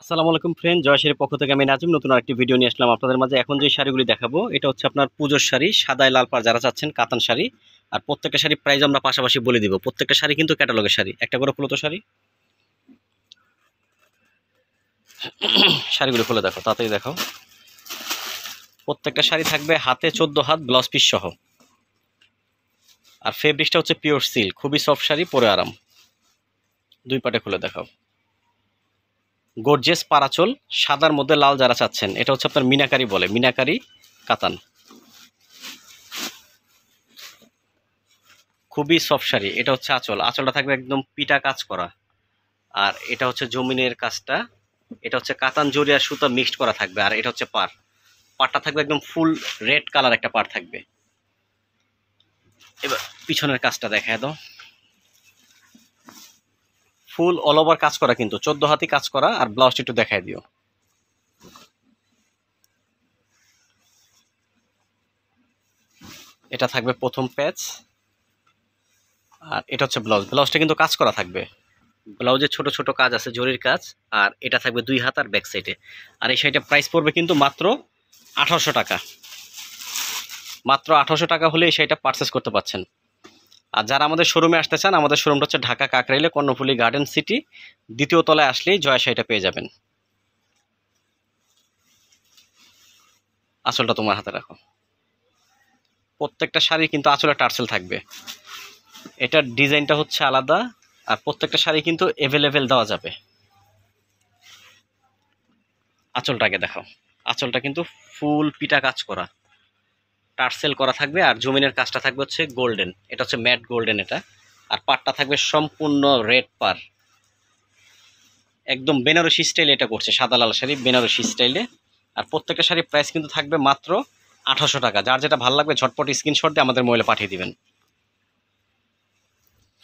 আসসালামু আলাইকুম ফ্রেন্ড, জয়শ্রীর পক্ষ থেকে আমি নাজিম নতুন আরেকটি ভিডিও নিয়ে আসলাম আপনাদের মাঝে। এখন যে শাড়িগুলি দেখাবো এটা হচ্ছে আপনার পুজোর শাড়ি, সাদায় লাল পাড় যারা চাচ্ছেন কাতান শাড়ি। আর প্রত্যেকটা শাড়ি প্রাইস আমরা পাশাপাশি বলে দিব। প্রত্যেকটা শাড়ি কিন্তু ক্যাটালগের শাড়ি। একটা করে খুলো তো শাড়ি, শাড়িগুলি খুলে দেখো, তাড়াতাড়ি দেখো। প্রত্যেকটা শাড়ি থাকবে হাতে 14 হাত ব্লাউজ পিস সহ। আর ফেব্রিক্সটা হচ্ছে পিওর সিল্ক, খুবই সফট শাড়ি, পরে আরাম। দুই পাটে খুলে দেখাও। গর্জিয়াস পারাচল, সাদার মধ্যে লাল যারা চাচ্ছেন, এটা হচ্ছে আপনার মিনাকারি বলে, মিনাকারি কাতান। খুবই সফট শাড়ি। এটা হচ্ছে আঁচল, আঁচলটা থাকবে একদম পিটা কাজ করা। আর এটা হচ্ছে জমিনের কাজটা। এটা হচ্ছে কাতান জরি আর সুতা মিক্সড করা থাকবে। আর এটা হচ্ছে পাড়, পাড়টা থাকবে একদম ফুল রেড কালার একটা পাড় থাকবে। এবার পিছনের কাজটা দেখায় দাও। ফুল অল ওভার কাজ করা, কিন্তু 14 হাতি কাজ করা। আর ব্লাউজটা একটু দেখায় দিও। এটা থাকবে প্রথম প্যাচ। আর এটা হচ্ছে ব্লাউজ, ব্লাউজটা কিন্তু কাজ করা থাকবে। ব্লাউজে ছোট ছোট কাজ আছে, জরির কাজ। আর এটা থাকবে 2 হাত আর ব্যাক সাইডে। আর এই শাড়িটা প্রাইস পড়বে কিন্তু মাত্র 1800 টাকা। মাত্র 1800 টাকা হলে এই শাড়িটা পারচেস করতে পারছেন। আর যারা আমাদের শোরুমে আসতে চান, আমাদের শোরুমটা হচ্ছে ঢাকা কাকরাইলে কর্ণফুলী গার্ডেন সিটি, দ্বিতীয় তলায় আসলেই জয়া শাড়িটা পেয়ে যাবেন। আঁচলটা তোমার হাতে রাখো। প্রত্যেকটা শাড়ি কিন্তু আঁচলে টার্সেল থাকবে। এটার ডিজাইনটা হচ্ছে আলাদা। আর প্রত্যেকটা শাড়ি কিন্তু অ্যাভেলেবেল দেওয়া যাবে। আঁচলটাকে দেখাও। আঁচলটা কিন্তু ফুল পিটা কাজ করা, টার্সেল করা থাকবে। আর জমিনের কাজটা থাকবে হচ্ছে গোল্ডেন, এটা হচ্ছে ম্যাট গোল্ডেন এটা। আর পাড়টা থাকবে সম্পূর্ণ রেড পাড়, একদম বেনারসি স্টাইলে এটা করছে, সাদা লাল শাড়ি বেনারসি স্টাইলে। আর প্রত্যেকটা শাড়ির প্রাইস কিন্তু থাকবে মাত্র 1800 টাকা। যার যেটা ভালো লাগবে ঝটপট স্ক্রিনশট দিয়ে আমাদের মোবাইলে পাঠিয়ে দিবেন।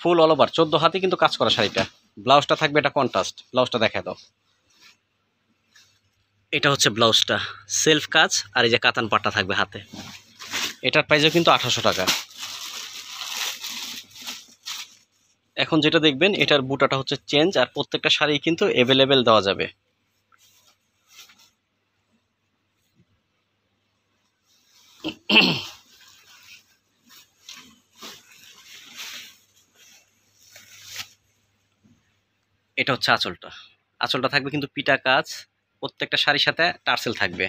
ফুল অল ওভার 14 হাতে কিন্তু কাজ করা শাড়িটা। ব্লাউজটা থাকবে এটা কন্ট্রাস্ট, ব্লাউজটা দেখা দাও। এটা হচ্ছে ব্লাউজটা, সেলফ কাজ। আর এই যে কাতান পাটটা থাকবে হাতে। এটার প্রাইসও কিন্তু 1800 টাকা। এখন যেটা দেখবেন এটার বুটাটা হচ্ছে চেঞ্জ। আর প্রত্যেকটা শাড়ি কিন্তু অ্যাভেলেবেল দেওয়া যাবে। এটা হচ্ছে আঁচলটা, আঁচলটা থাকবে কিন্তু পিটা কাজ। প্রত্যেকটা শাড়ির সাথে টার্সেল থাকবে।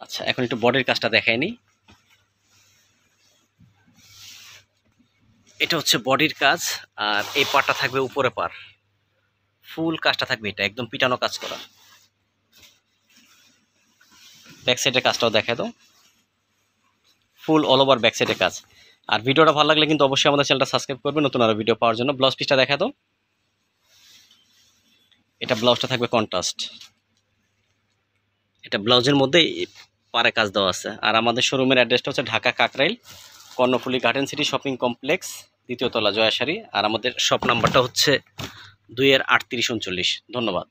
আচ্ছা, এখন একটু বডির কাজটা দেখাই নি। এটা হচ্ছে বডির কাজ। আর এই পাটটা থাকবে উপরে পার, ফুল কাজটা থাকবে এটা একদম পিটানো কাজ করা। ব্যাক সাইডের কাজটাও দেখা দাও, ফুল অল ওভার ব্যাক সাইডের কাজ। আর ভিডিওটা ভালো লাগলে কিন্তু অবশ্যই আমাদের চ্যানেলটা সাবস্ক্রাইব করবে নতুন আরো ভিডিও পাওয়ার জন্য। ব্লাউজ পিসটা দেখা দাও। এটা ব্লাউজটা থাকবে কন্ট্রাস্ট। এটা ব্লাউজের মধ্যে পারে কাজ দেওয়া আছে। আর আমাদের শোরুমের অ্যাড্রেসটা হচ্ছে Dhaka Kakrail Karnaphuli garden city shopping complex, দ্বিতীয় তলা, জয়া শাড়ি। আর আমাদের শপ নাম্বারটা হচ্ছে 2-3839। ধন্যবাদ।